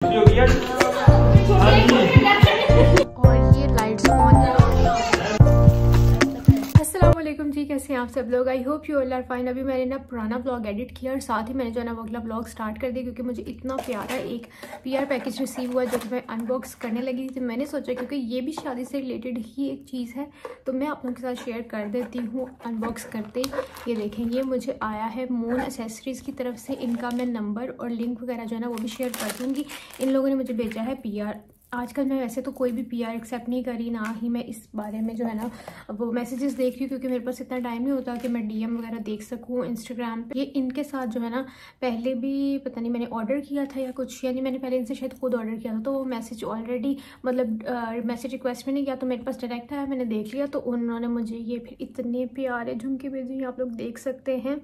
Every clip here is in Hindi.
अस्सलामुअलैकुम जी, कैसे हैं आप सब लोग। I hope you all are fine. अभी मैंने ना पुराना व्लॉग एडिट किया और साथ ही मैंने जो है ना वो अगला व्लॉग स्टार्ट कर दिया, क्योंकि मुझे इतना प्यारा एक पीआर पैकेज रिसीव हुआ जो कि मैं अनबॉक्स करने लगी थी। तो मैंने सोचा क्योंकि ये भी शादी से रिलेटेड ही एक चीज़ है तो मैं आप लोगों के साथ शेयर कर देती हूँ अनबॉक्स करते। ये देखें, ये मुझे आया है मून एसेसरीज़ की तरफ से। इनका मैं नंबर और लिंक वगैरह जो है ना वो भी शेयर कर दूँगी। इन लोगों ने मुझे भेजा है पीआर। आजकल मैं वैसे तो कोई भी पीआर एक्सेप्ट नहीं करी, ना ही मैं इस बारे में जो है ना वो मैसेजेस देख रही हूँ, क्योंकि मेरे पास इतना टाइम नहीं होता कि मैं डीएम वगैरह देख सकूँ इंस्टाग्राम पे। ये इनके साथ जो है ना पहले भी पता नहीं मैंने ऑर्डर किया था या कुछ, यानी मैंने पहले इनसे शायद खुद ऑर्डर किया था, तो वो मैसेज ऑलरेडी मतलब मैसेज रिक्वेस्ट में नहीं किया, तो मेरे पास डायरेक्ट आया, मैंने देख लिया। तो उन्होंने मुझे ये फिर इतने प्यारे झुमके भेजे, आप लोग देख सकते हैं,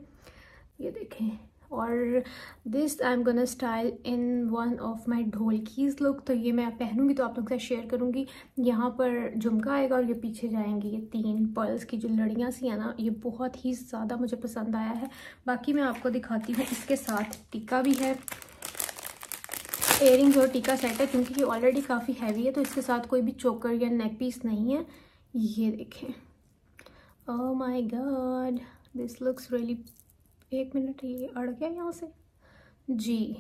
ये देखें। और this I am gonna style in one of my ढोलकीज लुक। तो ये मैं पहनूंगी तो आप लोग से शेयर करूंगी। यहाँ पर झुमका आएगा और ये पीछे जाएंगी ये 3 पर्ल्स की जो लड़ियाँ सी है ना, ये बहुत ही ज़्यादा मुझे पसंद आया है। बाकी मैं आपको दिखाती हूँ, इसके साथ टीका भी है, एयरिंग्स और टीका सेट है, क्योंकि ये ऑलरेडी काफ़ी हैवी है। तो इसके साथ कोई भी चोकर या नेक पीस नहीं है। ये देखें, oh my God, this looks really, एक मिनट, ये अड़ गया यहाँ से जी।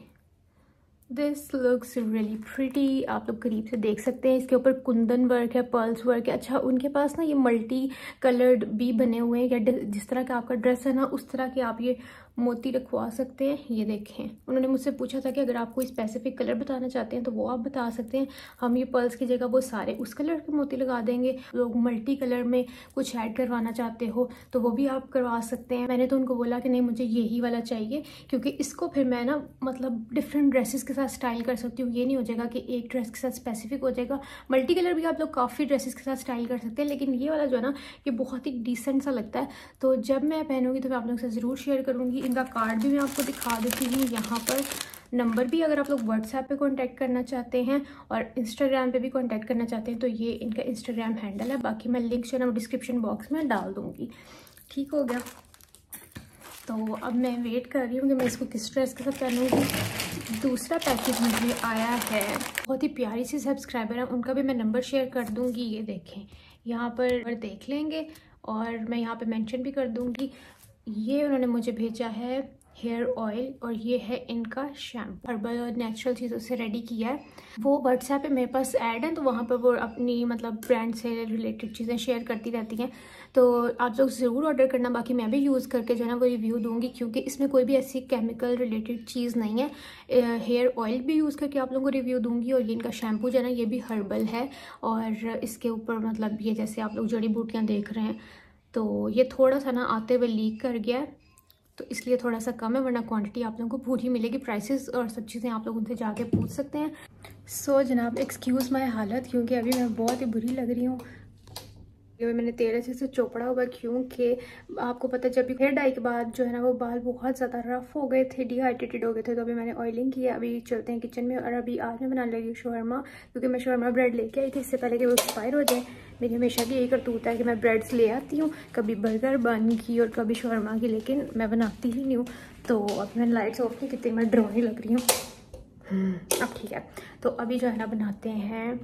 दिस लुक्स रियली प्रिटी, आप लोग करीब से देख सकते हैं। इसके ऊपर कुंदन वर्क है, पर्ल्स वर्क है। अच्छा, उनके पास ना ये मल्टी कलर्ड भी बने हुए हैं, या जिस तरह का आपका ड्रेस है ना उस तरह के आप ये मोती रखवा सकते हैं। ये देखें, उन्होंने मुझसे पूछा था कि अगर आप कोई स्पेसिफिक कलर बताना चाहते हैं तो वो आप बता सकते हैं, हम ये पर्ल्स की जगह वो सारे उस कलर के मोती लगा देंगे। लोग मल्टी कलर में कुछ ऐड करवाना चाहते हो तो वो भी आप करवा सकते हैं। मैंने तो उनको बोला कि नहीं, मुझे यही वाला चाहिए, क्योंकि इसको फिर मैं ना मतलब डिफरेंट ड्रेसेस के साथ स्टाइल कर सकती हूँ। ये नहीं हो जाएगा कि एक ड्रेस के साथ स्पेसिफिक हो जाएगा। मल्टी कलर भी आप लोग काफ़ी ड्रेसेस के साथ स्टाइल कर सकते हैं, लेकिन ये वाला जो है ना ये बहुत ही डिसेंट सा लगता है। तो जब मैं पहनूंगी तो मैं आप लोगों से ज़रूर शेयर करूँगी। इनका कार्ड भी मैं आपको दिखा देती हूँ, यहाँ पर नंबर भी, अगर आप लोग व्हाट्सएप पे कांटेक्ट करना चाहते हैं और इंस्टाग्राम पे भी कांटेक्ट करना चाहते हैं तो ये इनका इंस्टाग्राम हैंडल है। बाकी मैं लिंक जो है ना डिस्क्रिप्शन बॉक्स में डाल दूँगी। ठीक हो गया, तो अब मैं वेट कर रही हूँ कि मैं इसको किस ड्रेस के साथ पहनूँगी। दूसरा पैकेज मुझे आया है, बहुत ही प्यारी सी सब्सक्राइबर है, उनका भी मैं नंबर शेयर कर दूँगी। ये देखें, यहाँ पर देख लेंगे और मैं यहाँ पे मेंशन भी कर दूँगी। ये उन्होंने मुझे भेजा है हेयर ऑयल, और ये है इनका शैम्पू, हर्बल और नेचुरल चीज़ों से रेडी किया है। वो व्हाट्सएप पे मेरे पास ऐड है, तो वहाँ पर वो अपनी मतलब ब्रांड से रिलेटेड चीज़ें शेयर करती रहती हैं, तो आप लोग ज़रूर ऑर्डर करना। बाकी मैं भी यूज़ करके जो है ना वो रिव्यू दूंगी, क्योंकि इसमें कोई भी ऐसी केमिकल रिलेटेड चीज़ नहीं है। हेयर ऑयल भी यूज़ करके आप लोगों को रिव्यू दूंगी, और ये इनका शैम्पू जो है ना ये भी हर्बल है, और इसके ऊपर मतलब ये जैसे आप लोग जड़ी बूटियाँ देख रहे हैं, तो ये थोड़ा सा ना आते हुए लीक कर गया है, तो इसलिए थोड़ा सा कम है, वरना क्वांटिटी आप लोगों को पूरी मिलेगी। प्राइसेस और सब चीज़ें आप लोग उनसे जाके पूछ सकते हैं। सो जनाब, एक्सक्यूज़ माय हालत, क्योंकि अभी मैं बहुत ही बुरी लग रही हूँ। मैंने तेल अच्छे से चोपड़ा हुआ, क्योंकि आपको पता है जब भी हेयर डाई के बाद जो है ना वो बाल बहुत ज़्यादा रफ हो गए थे, डिहाइड्रेटेड हो गए थे। तो अभी मैंने ऑयलिंग किया, अभी चलते हैं किचन में। और अभी आज मैं बनाने लगी शवरमा, क्योंकि मैं शवरमा ब्रेड लेके आई थी इससे पहले कि वो एक्सपायर हो जाए। मेरी हमेशा की यही करतूत है कि मैं ब्रेड्स ले आती हूँ, कभी बर्गर बन की और कभी शवरमा की, लेकिन मैं बनाती ही नहीं हूँ। तो अब मैंने लाइट्स ऑफ की, कितनी मैं डरावनी लग रही हूँ। अब ठीक है, तो अभी जो है ना बनाते हैं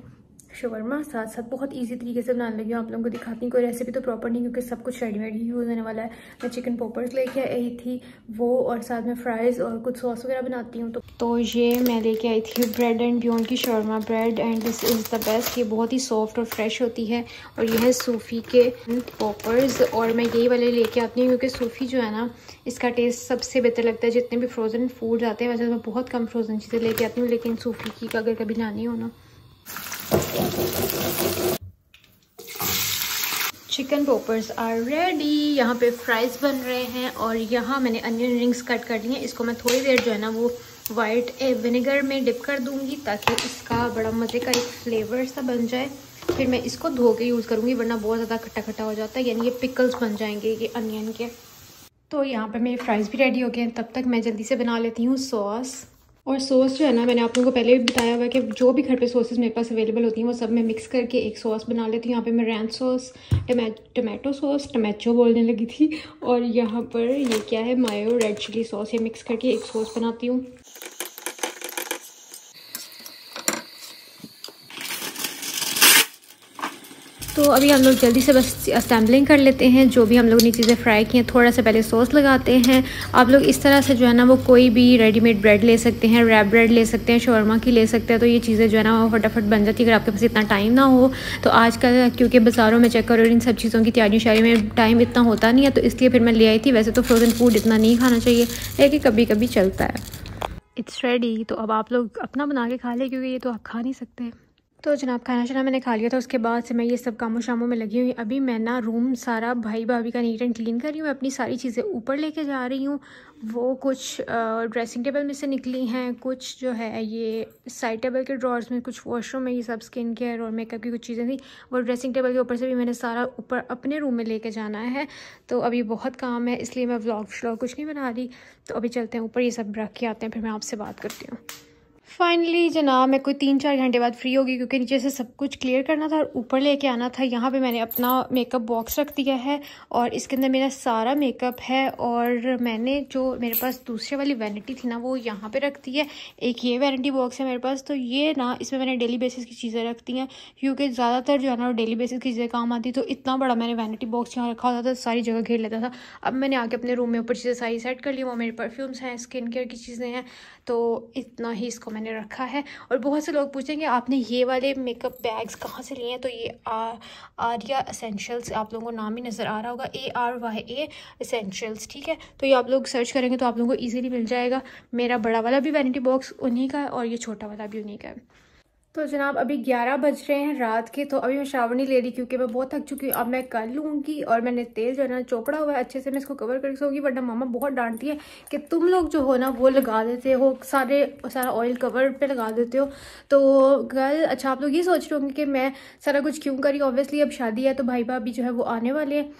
शवरमा। साथ साथ बहुत इजी तरीके से बनाने लगी हूँ, आप लोगों को दिखाती हूँ। कोई रेसिपी तो प्रॉपर नहीं, क्योंकि सब कुछ रेडीमेड ही यूज़ होने वाला है। मैं चिकन पॉपर्स लेके आई थी वो, और साथ में फ्राइज़ और कुछ सॉस वगैरह बनाती हूँ। तो ये मैं लेके आई थी ब्रेड एंड बियॉन्ड की शवरमा bread, and this is the best. ये बहुत ही सॉफ्ट और फ्रेश होती है। और ये है सूफी के पॉपर्स, और मैं यही वाले लेके आती हूँ, क्योंकि सूफी जो है ना इसका टेस्ट सबसे बेहतर लगता है जितने भी फ्रोज़न फूड आते हैं। वैसे मैं बहुत कम फ्रोज़न चीज़ें लेके आती हूँ, लेकिन सूफी की अगर कभी लानी हो ना। Chicken poppers are ready. यहाँ पे फ्राइज बन रहे हैं, और यहाँ मैंने अनियन रिंग्स कट कर ली हैं। इसको मैं थोड़ी देर जो है ना वो वाइट विनेगर में डिप कर दूंगी, ताकि इसका बड़ा मज़े का एक फ्लेवर सा बन जाए। फिर मैं इसको धो के यूज़ करूँगी, वरना बहुत ज़्यादा खट्टा खट्टा हो जाता है, यानी ये पिकल्स बन जाएंगे ये अनियन के। तो यहाँ पे मेरे फ्राइज़ भी रेडी हो गए हैं। तब तक मैं जल्दी से बना लेती हूँ सॉस। और सॉस जो है ना मैंने आप लोगों को पहले भी बताया हुआ है कि जो भी घर पे सॉसेस मेरे पास अवेलेबल होती हैं वो सब मैं मिक्स करके एक सॉस बना लेती हूँ। यहाँ पे मैं ranch sauce, tomato sauce, tomato बोलने लगी थी, और यहाँ पर ये क्या है, मायो रेड चिली सॉस, ये मिक्स करके एक सॉस बनाती हूँ। तो अभी हम लोग जल्दी से बस असेंबलिंग कर लेते हैं। जो भी हम लोगों ने चीज़ें फ्राई की हैं, थोड़ा सा पहले सॉस लगाते हैं। आप लोग इस तरह से जो है ना वो कोई भी रेडीमेड ब्रेड ले सकते हैं, रैप ब्रेड ले सकते हैं, शौरमा की ले सकते हैं। तो ये चीज़ें जो है ना वो फटाफट बन जाती है अगर आपके पास इतना टाइम ना हो। तो आजकल क्योंकि बाज़ारों में चेक करो इन सब चीज़ों की तैयारी शारी में टाइम इतना होता नहीं है, तो इसलिए फिर मैं ले आई थी। वैसे तो फ्रोज़न फूड इतना नहीं खाना चाहिए, लेकिन कभी कभी चलता है। It's ready. तो अब आप लोग अपना बना के खा लें, क्योंकि ये तो आप खा नहीं सकते। तो जनाब खाना शाना मैंने खा लिया था। उसके बाद से मैं ये सब कामों शामों में लगी हुई। अभी मैं ना रूम सारा भाई भाभी का नीट एंड क्लीन कर रही हूँ। अपनी सारी चीज़ें ऊपर लेके जा रही हूँ। वो कुछ ड्रेसिंग टेबल में से निकली हैं, कुछ जो है ये साइड टेबल के ड्रॉर्स में, कुछ वॉशरूम में, ये सब स्किन केयर और मेकअप की कुछ चीज़ें थी। वो ड्रेसिंग टेबल के ऊपर से भी मैंने सारा ऊपर अपने रूम में लेके जाना है। तो अभी बहुत काम है, इसलिए मैं व्लॉग कुछ नहीं बना रही। तो अभी चलते हैं ऊपर, ये सब रख के आते हैं, फिर मैं आपसे बात करती हूँ। फाइनली जनाब मैं कोई 3-4 घंटे बाद फ्री होगी, क्योंकि नीचे से सब कुछ क्लियर करना था और ऊपर लेके आना था। यहाँ पे मैंने अपना मेकअप बॉक्स रख दिया है और इसके अंदर मेरा सारा मेकअप है। और मैंने जो मेरे पास दूसरे वाली वैनिटी थी ना वो यहाँ पे रख दी है। एक ये वैनिटी बॉक्स है मेरे पास, तो ये ना इसमें मैंने डेली बेसिस की चीज़ें रख दी हैं, क्योंकि ज़्यादातर जो है ना डेली बेसिस की चीज़ें काम आती। तो इतना बड़ा मैंने वैनिटी बॉक्स यहाँ रखा होता था, सारी जगह घेर लेता था। अब मैंने आके अपने रूम में ऊपर चीज़ें सारी सेट कर ली। वो मेरे परफ्यूम्स हैं, स्किन केयर की चीज़ें हैं, तो इतना ही इसको मैंने रखा है। और बहुत से लोग पूछेंगे आपने ये वाले मेकअप बैग्स कहाँ से लिए हैं। तो ये आर्या एसेंशियल्स, आप लोगों को नाम ही नज़र आ रहा होगा, ARYA एसेंशियल्स, ठीक है। तो ये आप लोग सर्च करेंगे तो आप लोगों को ईजिली मिल जाएगा। मेरा बड़ा वाला भी वैनिटी बॉक्स उन्हीं का है और ये छोटा वाला भी उन्हीं का है। तो जनाब अभी 11 बज रहे हैं रात के। तो अभी मैं शावर नहीं ले रही, क्योंकि मैं बहुत थक चुकी हूँ। अब मैं कर लूँगी। और मैंने तेल जो है ना चोपड़ा हुआ है, अच्छे से मैं इसको कवर करके सोऊंगी। वरना मामा बहुत डांटती है कि तुम लोग जो हो ना वो लगा देते हो, सारा ऑयल कवर पे लगा देते हो। तो कल अच्छा आप लोग ये सोच रहे होंगे कि मैं सारा कुछ क्यों करी। ऑब्वियसली अब शादी है तो भाई भाभी जो है वो आने वाले हैं,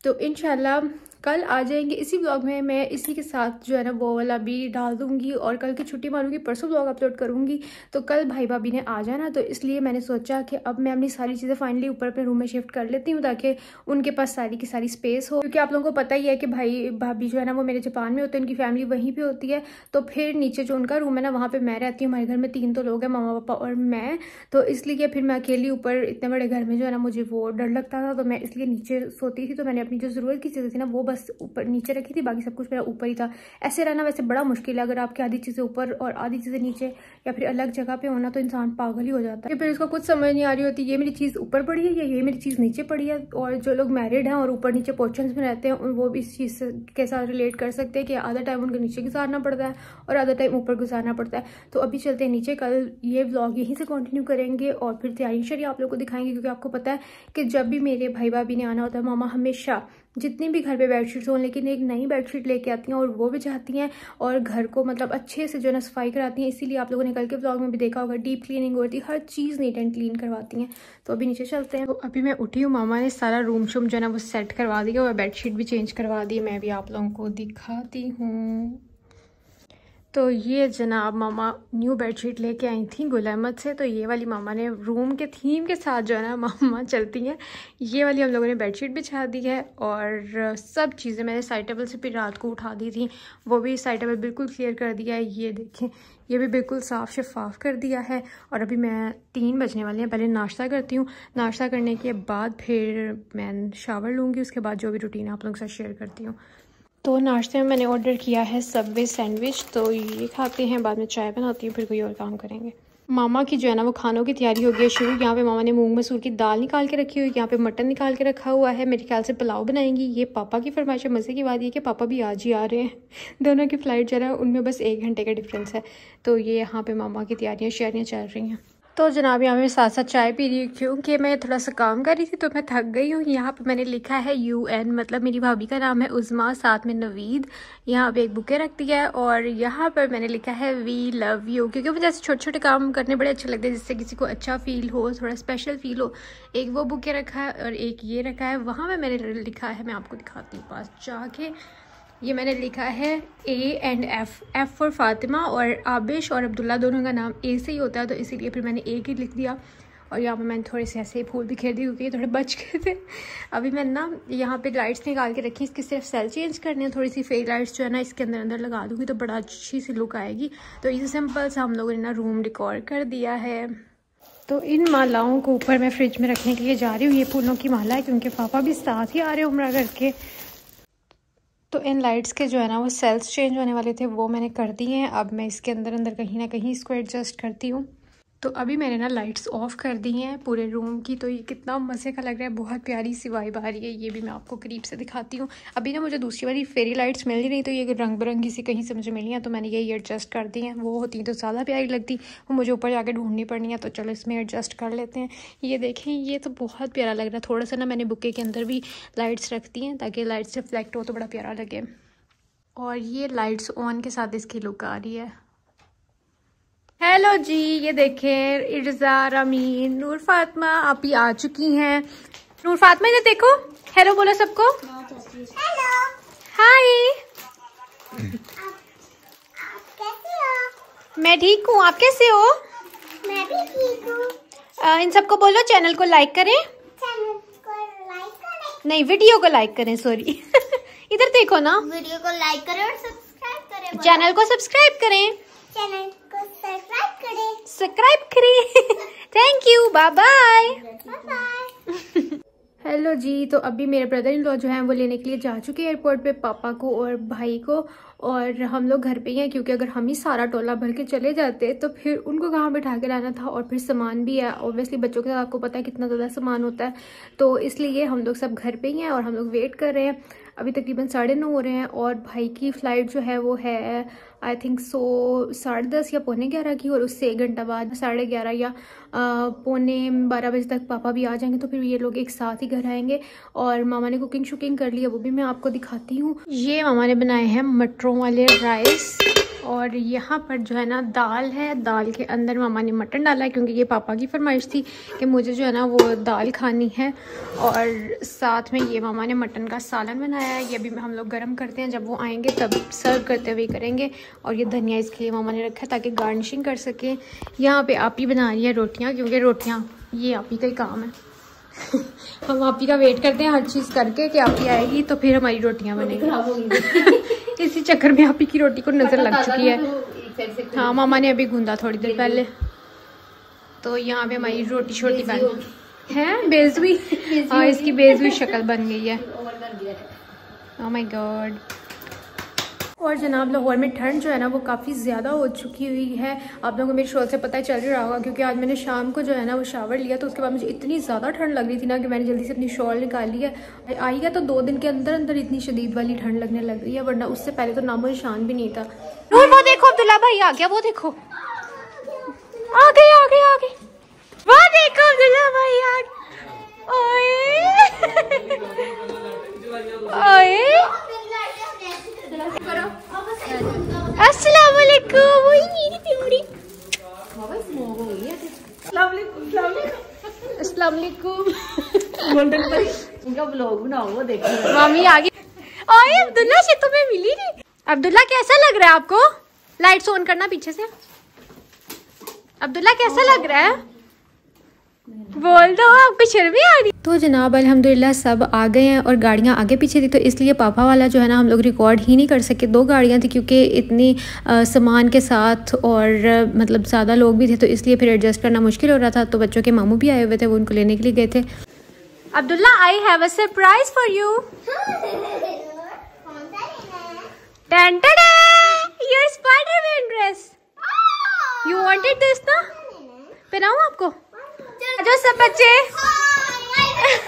तो इंशाल्लाह कल आ जाएंगे। इसी ब्लॉग में मैं इसी के साथ जो है ना वो वाला भी डाल दूंगी और कल की छुट्टी मारूंगी, परसों ब्लॉग अपलोड करूंगी। तो कल भाई भाभी ने आ जाना, तो इसलिए मैंने सोचा कि अब मैं अपनी सारी चीज़ें फाइनली ऊपर अपने रूम में शिफ्ट कर लेती हूँ, ताकि उनके पास सारी की सारी स्पेस हो। क्योंकि आप लोगों को पता ही है कि भाई भाभी जो है ना वो मेरे जापान में होते हैं, उनकी फैमिली वहीं पर होती है। तो फिर नीचे जो उनका रूम है ना वहाँ पर मैं रहती हूँ। हमारे घर में 3 तो लोग हैं, मामा पापा और मैं। तो इसलिए फिर मैं अकेली ऊपर इतने बड़े घर में जो है ना मुझे वो डर लगता था, तो मैं इसलिए नीचे सोती थी। तो मैंने अपनी जो ज़रूरत की चीज़ें थी ना वो बस ऊपर नीचे रखी थी, बाकी सब कुछ मेरा ऊपर ही था। ऐसे रहना वैसे बड़ा मुश्किल है, अगर आपकी आधी चीज़ें ऊपर और आधी चीज़ें नीचे या फिर अलग जगह पे होना, तो इंसान पागल ही हो जाता है। फिर इसको कुछ समझ नहीं आ रही होती ये मेरी चीज़ ऊपर पड़ी है या ये मेरी चीज़ नीचे पड़ी है। और जो लोग मैरिड हैं और ऊपर नीचे पोर्शंस में रहते हैं वो भी इस चीज़ के साथ रिलेट कर सकते हैं कि आधा टाइम उनको नीचे गुजारना पड़ता है और आधा टाइम ऊपर गुजारना पड़ता है। तो अभी चलते हैं नीचे, कल ये व्लॉग यहीं से कंटिन्यू करेंगे और फिर तैयारी शरी आप लोग को दिखाएंगे। क्योंकि आपको पता है कि जब भी मेरे भाई भाभी ने आना होता है, मामा हमेशा जितनी भी घर पे बेडशीट्स हों लेकिन एक नई बेडशीट लेके आती हैं और वो भी चाहती हैं और घर को मतलब अच्छे से जो है ना सफाई कराती हैं। इसीलिए आप लोगों ने कल के व्लॉग में भी देखा होगा, डीप क्लीनिंग होती है, हर चीज़ नीट एंड क्लीन करवाती हैं। तो अभी नीचे चलते हैं। तो अभी मैं उठी हूँ, मामा ने सारा रूम शूम जो है ना वो सेट करवा दिया और बेडशीट भी चेंज करवा दी। मैं भी आप लोगों को दिखाती हूँ। तो ये जनाब मामा न्यू बेडशीट लेके आई थी गुल अहमद से। तो ये वाली मामा ने रूम के थीम के साथ जो है ना मामा चलती हैं, ये वाली हम लोगों ने बेडशीट बिछा दी है। और सब चीज़ें मैंने साइड टेबल से भी रात को उठा दी थी, वो भी साइड टेबल बिल्कुल क्लियर कर दिया है। ये देखें, ये भी बिल्कुल साफ़ शफाफ कर दिया है। और अभी मैं 3 बजने वाले हैं, पहले नाश्ता करती हूँ। नाश्ता करने के बाद फिर मैं शावर लूँगी, उसके बाद जो भी रूटीन आप लोगों के साथ शेयर करती हूँ। तो नाश्ते में मैंने ऑर्डर किया है सबवे सैंडविच, तो ये खाते हैं, बाद में चाय बनाती हूँ, फिर कोई और काम करेंगे। मामा की जो है ना वो खानों की तैयारी हो गई है शुरू। यहाँ पे मामा ने मूंग मसूर की दाल निकाल के रखी हुई है, यहाँ पे मटन निकाल के रखा हुआ है। मेरे ख्याल से पुलाव बनाएंगी। ये पापा की फरमाइश है। मज़े की बात ये कि पापा भी आज ही आ रहे हैं। दोनों की फ़्लाइट जो है उनमें बस 1 घंटे का डिफरेंस है। तो ये यहाँ पर मामा की तैयारियाँ शायरियाँ चल रही हैं। तो जनाब यहाँ मैं साथ साथ चाय पी रही हूँ, क्योंकि मैं थोड़ा सा काम कर रही थी तो मैं थक गई हूँ। यहाँ पे मैंने लिखा है UN, मतलब मेरी भाभी का नाम है उज़मा, साथ में नवीद। यहाँ पे एक बुके रख दिया है और यहाँ पर मैंने लिखा है वी लव यू, क्योंकि मुझे ऐसे छोटे छोटे काम करने बड़े अच्छे लगते हैं जिससे किसी को अच्छा फील हो, थोड़ा स्पेशल फील हो। एक वो बुके रखा है और एक ये रखा है। वहाँ पर मैंने लिखा है, मैं आपको दिखाती हूँ पास जाके, ये मैंने लिखा है A and F for Fatima. और आबिश और अब्दुल्ला दोनों का नाम A से ही होता है, तो इसीलिए फिर मैंने A ही लिख दिया। और यहाँ पे मैंने थोड़े से ऐसे फूल बिखेर दिए क्योंकि थोड़े बच गए थे। अभी मैंने ना यहाँ पे लाइट्स निकाल के रखी, इसकी सिर्फ सेल चेंज करनी है। थोड़ी सी फेक लाइट्स जो है ना इसके अंदर लगा दूँगी तो बड़ा अच्छी सी लुक आएगी। तो इसे सिंपल सा हम लोगों ने ना रूम डेकोर कर दिया है। तो इन मालाओं को ऊपर मैं फ्रिज में रखने के लिए जा रही हूँ। ये फूलों की माला है क्योंकि पापा भी साथ ही आ रहे उम्रा करके। तो इन लाइट्स के जो है ना वो सेल्स चेंज होने वाले थे, वो मैंने कर दिए हैं। अब मैं इसके अंदर कहीं ना कहीं इसको एडजस्ट करती हूँ। तो अभी मैंने ना लाइट्स ऑफ कर दी हैं पूरे रूम की। तो ये कितना मज़े का लग रहा है, बहुत प्यारी सी वाइब आ रही है। ये भी मैं आपको करीब से दिखाती हूँ। अभी ना मुझे दूसरी वाली फेरी लाइट्स मिल ही नहीं, तो ये रंग बिरंगी सी कहीं से मुझे मिली हैं, तो मैंने यही एडजस्ट कर दी हैं। वो होती तो ज़्यादा प्यारी लगती, वो मुझे ऊपर जाके ढूंढनी पड़नी है। तो चलो इसमें एडजस्ट कर लेते हैं। ये देखें, ये तो बहुत प्यारा लग रहा है। थोड़ा सा ना मैंने बुके के अंदर भी लाइट्स रख दी हैं ताकि लाइट्स रिफ्लेक्ट हो तो बड़ा प्यारा लगे। और ये लाइट्स ऑन के साथ इसकी लुक आ रही है। हेलो जी, ये देखें इर्जा, रमीन, नूर फातिमा आप ही आ चुकी हैं। नूर फातिमा ने देखो, हेलो बोलो सबको। हेलो, हाय। कैसे हो? मैं ठीक हूँ, आप कैसे हो? मैं भी ठीक हूँ। इन सबको बोलो चैनल को लाइक करें। चैनल को लाइक करें, नहीं वीडियो को लाइक करें, सॉरी। इधर देखो ना, वीडियो को लाइक करें और सब्सक्राइब करें। चैनल को सब्सक्राइब करें, चैनल को सब्सक्राइब करें। Thank you, bye bye. Hello ji, तो अभी मेरे ब्रदर इन लॉ जो हैं वो लेने के लिए जा चुके हैं एयरपोर्ट पे पापा को और भाई को। और हम लोग घर पे ही हैं क्योंकि अगर हम ही सारा टोला भर के चले जाते तो फिर उनको कहाँ बिठा के लाना था। और फिर सामान भी है, ऑब्वियसली बच्चों के साथ आपको पता है कितना ज़्यादा सामान होता है। तो इसलिए हम लोग सब घर पे ही हैं और हम लोग वेट कर रहे हैं। अभी तकरीबन 9:30 हो रहे हैं और भाई की फ़्लाइट जो है वो है आई थिंक 10:30 या 11:45 की, और उससे 1 घंटा बाद 11:30 या 11:45 बजे तक पापा भी आ जाएंगे। तो फिर ये लोग एक साथ ही घर आएंगे। और मामा ने कुकिंग शुकिंग कर ली है, वो भी मैं आपको दिखाती हूँ। ये मामा ने बनाए हैं मटरों वाले राइस, और यहाँ पर जो है ना दाल है। दाल के अंदर मामा ने मटन डाला है क्योंकि ये पापा की फरमाइश थी कि मुझे जो है ना वो दाल खानी है। और साथ में ये मामा ने मटन का सालन बनाया है। ये भी हम लोग गर्म करते हैं, जब वो आएंगे तब सर्व करते हुए करेंगे। और ये धनिया इसके लिए मामा ने रखा है ताकि गार्निशिंग कर सके। यहाँ पे आप ही बना रही है रोटियाँ, क्योंकि रोटियाँ ये आप ही का ही काम है। हम आप ही का वेट करते हैं हर चीज़ करके कि आप ही आएगी तो फिर हमारी रोटियाँ बनेगी। इसी चक्कर में आप ही की रोटी को नज़र लग चुकी है। हाँ, मामा ने अभी गूंदा थोड़ी देर पहले। तो यहाँ पे हमारी रोटी छोटी बन है, बेज हुई। हाँ, इसकी बेज हुई शक्ल बन गई है। Oh my God. और जनाब लाहौर में ठंड जो है ना वो काफ़ी ज़्यादा हो चुकी हुई है। आप लोगों को मेरे शॉल से पता ही चल रहा होगा क्योंकि आज मैंने शाम को जो है ना वो शावर लिया, तो उसके बाद मुझे इतनी ज़्यादा ठंड लग रही थी ना कि मैंने जल्दी से अपनी शॉल निकाल ली है। आई है तो 2 दिन के अंदर अंदर इतनी शदीद वाली ठंड लगने लग गई है, वरना उससे पहले तो नामो निशान भी नहीं था। वो देखो अब्दुल्ला भाई आ गया, वो देखो आ गए आ गए आ गए, वो देखो अब्दुल्ला भाई आ गए। अस्सलाम वालेकुम। वही मेरी प्यारी। अस्सलाम वालेकुम। उनका ब्लॉग बनाओ, वो देखो। मामी आ गई। ओए अब्दुल्ला से तुम्हें मिली नहीं। अब्दुल्ला कैसा लग रहा है आपको? लाइट्स ऑन करना पीछे से। अब्दुल्ला कैसा लग रहा है? बोल दो, आपको शर्म ही आ रही। तो जनाब अल्हम्दुलिल्लाह सब आ गए हैं और गाड़ियाँ आगे पीछे थी, तो इसलिए पापा वाला जो है ना हम लोग रिकॉर्ड ही नहीं कर सके। 2 गाड़ियाँ थी क्योंकि इतनी सामान के साथ और मतलब ज़्यादा लोग भी थे, तो इसलिए फिर एडजस्ट करना मुश्किल हो रहा था। तो बच्चों के मामू भी आए हुए थे, वो उनको लेने के लिए गए थे। Abdullah, I have a surprise for you. Your Spiderman dress. You wanted this ना? पहनाऊं आपको? जो सब बच्चे,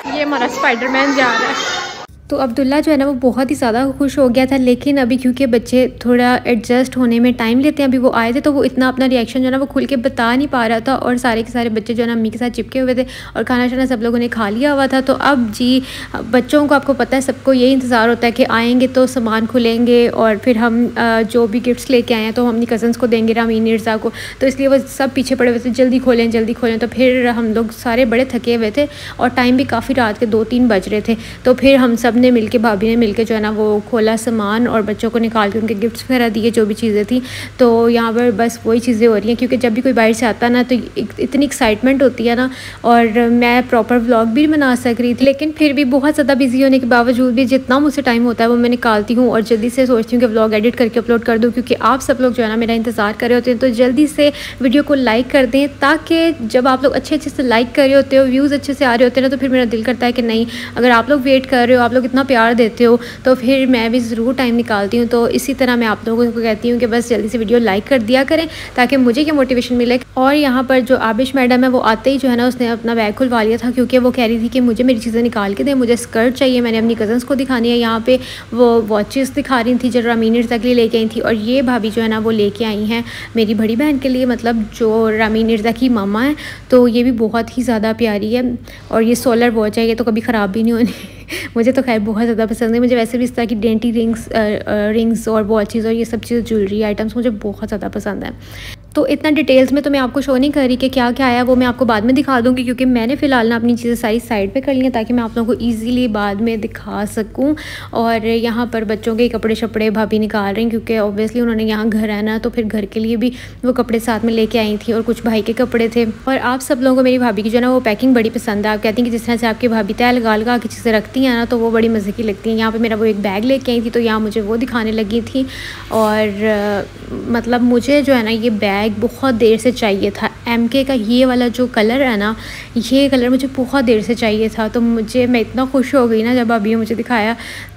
ये हमारा स्पाइडरमैन जा रहा है। तो अब्दुल्ला जो है ना वो बहुत ही ज़्यादा खुश हो गया था, लेकिन अभी क्योंकि बच्चे थोड़ा एडजस्ट होने में टाइम लेते हैं, अभी वो आए थे तो वो इतना अपना रिएक्शन जो है ना वो खुल के बता नहीं पा रहा था। और सारे के सारे बच्चे जो है ना अम्मी के साथ चिपके हुए थे और खाना शाना सब लोगों ने खा लिया हुआ था। तो अब जी बच्चों को आपको पता है सबको यही इंतज़ार होता है कि आएँगे तो सामान खुलेंगे और फिर हम जो भी गिफ्ट्स लेके आए हैं तो हम अपनी कज़न्स को देंगे, रामीन मिर्ज़ा को। तो इसलिए वो सब पीछे पड़े हुए थे, जल्दी खोलें जल्दी खोलें। तो फिर हम लोग सारे बड़े थके हुए थे और टाइम भी काफ़ी रात के 2-3 बज रहे थे। तो फिर हम सब ने मिलके, भाभी ने मिलके जो है ना वो खोला सामान और बच्चों को निकाल के उनके गिफ्ट्स वगैरह दिए, जो भी चीज़ें थी। तो यहाँ पर बस वही चीज़ें हो रही हैं, क्योंकि जब भी कोई बाहर से आता है ना तो इतनी एक्साइटमेंट होती है ना, और मैं प्रॉपर व्लॉग भी बना सक रही थी, लेकिन फिर भी बहुत ज़्यादा बिजी होने के बावजूद भी जितना मुझसे टाइम होता है वो मैं निकालती हूँ और जल्दी से सोचती हूँ कि व्लॉग एडिट करके अपलोड कर दूँ, क्योंकि आप सब लोग जो है ना मेरा इंतज़ार कर रहे होते हैं। तो जल्दी से वीडियो को लाइक कर दें, ताकि जब आप लोग अच्छे से लाइक कर रहे होते हो, व्यूज़ अच्छे से आ रहे होते हैं ना, तो फिर मेरा दिल करता है कि नहीं, अगर आप लोग वेट कर रहे हो, आप लोग इतना प्यार देते हो, तो फिर मैं भी ज़रूर टाइम निकालती हूँ। तो इसी तरह मैं आप लोगों को कहती हूँ कि बस जल्दी से वीडियो लाइक कर दिया करें, ताकि मुझे क्या मोटिवेशन मिले। और यहाँ पर जो आबिश मैडम है वो आते ही जो है ना उसने अपना बैग खुलवा लिया था, क्योंकि वो कह रही थी कि मुझे मेरी चीज़ें निकाल के दें, मुझे स्कर्ट चाहिए, मैंने अपनी कज़न्स को दिखानी है। यहाँ पे वो वॉचेस दिखा रही थी जो रामीन इर्ज़ा के लिए लेके आई थी, और ये भाभी जो है ना वो लेके आई हैं मेरी बड़ी बहन के लिए, मतलब जो रामीन इर्ज़ा की मामा है। तो ये भी बहुत ही ज़्यादा प्यारी है, और ये सोलर वॉच है, ये तो कभी ख़राब भी नहीं होनी। मुझे तो खैर बहुत ज़्यादा पसंद है। मुझे वैसे भी इस तरह की डेंटी रिंग्स और वॉचेस और ये सब चीज़ ज्वेलरी आइटम्स मुझे बहुत ज़्यादा पसंद है। तो इतना डिटेल्स में तो मैं आपको शो नहीं कर रही कि क्या क्या आया, वो मैं आपको बाद में दिखा दूँगी, क्योंकि मैंने फ़िलहाल ना अपनी चीज़ें सारी साइड पे कर ली हैं, ताकि मैं आप लोगों को ईज़िली बाद में दिखा सकूँ। और यहाँ पर बच्चों के कपड़े शपड़े भाभी निकाल रही हैं, क्योंकि ऑब्वियसली उन्होंने यहाँ घर रहना, तो फिर घर के लिए भी वो कपड़े साथ में लेके आई थी, और कुछ भाई के कपड़े थे। और आप सब लोगों को मेरी भाभी की जो है ना वो पैकिंग बड़ी पसंद है। आप कहती हैं कि जिस तरह से आपकी भाभी तय लगा लगा की चीज़ें रखती हैं ना, तो वो बड़ी मज़े की लगती हैं। यहाँ पर मेरा वो एक बैग लेके आई थी, तो यहाँ मुझे वो दिखाने लगी थी। और मतलब मुझे जो है ना ये बैग बहुत देर से चाहिए था। MK का ये वाला जो कलर है ना, ये कलर मुझे बहुत देर से चाहिए था। तो मैं इतना खुश हो गई ना जब अभी मुझे दिखाया।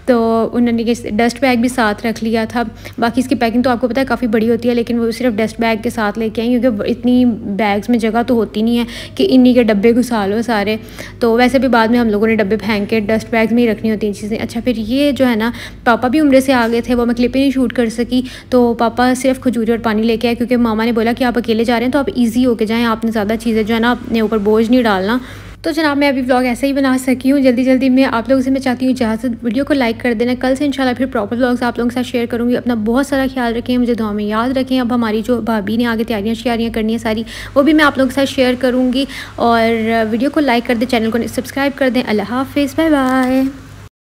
तो उन्होंने ये डस्ट बैग भी साथ रख लिया था। बाकी इसकी पैकिंग तो आपको पता है काफ़ी बड़ी होती है, लेकिन वो सिर्फ डस्ट बैग के साथ लेके आई, क्योंकि इतनी बैग्स में जगह तो होती नहीं है कि इन्हीं के डब्बे घुसा लो सारे। तो वैसे भी बाद में हम लोगों ने डब्बे फेंक के डस्ट बैग में ही रखनी होती हैं चीज़ें। अच्छा, फिर ये जो है ना पापा भी उम्र से आ गए थे, वो मैं क्लिप ही नहीं शूट कर सकी। तो पापा सिर्फ खजूरी और पानी लेके आए, क्योंकि मामा ने बोला कि आप अकेले जा रहे हैं तो आप ईजी होके जाएँ, आपने ज़्यादा चीज़ें जो है ना अपने ऊपर बोझ नहीं डालना। तो जनाब मैं अभी व्लॉग ऐसे ही बना सकी हूँ जल्दी में। आप लोगों से मैं चाहती हूँ इजाज़त, वीडियो को लाइक कर देना। कल से इंशाल्लाह फिर प्रॉपर व्लॉग्स आप लोगों के साथ शेयर करूँगी। अपना बहुत सारा ख्याल रखें, मुझे दुआ में याद रखें। अब हमारी जो भाभी ने आगे तैयारियाँ श्यारियाँ करनी है सारी, वो भी मैं आप लोगों के साथ शेयर करूँगी। और वीडियो को लाइक कर दें, चैनल को सब्सक्राइब कर दें। अल्लाह हाफ़िज़, बाय बाय।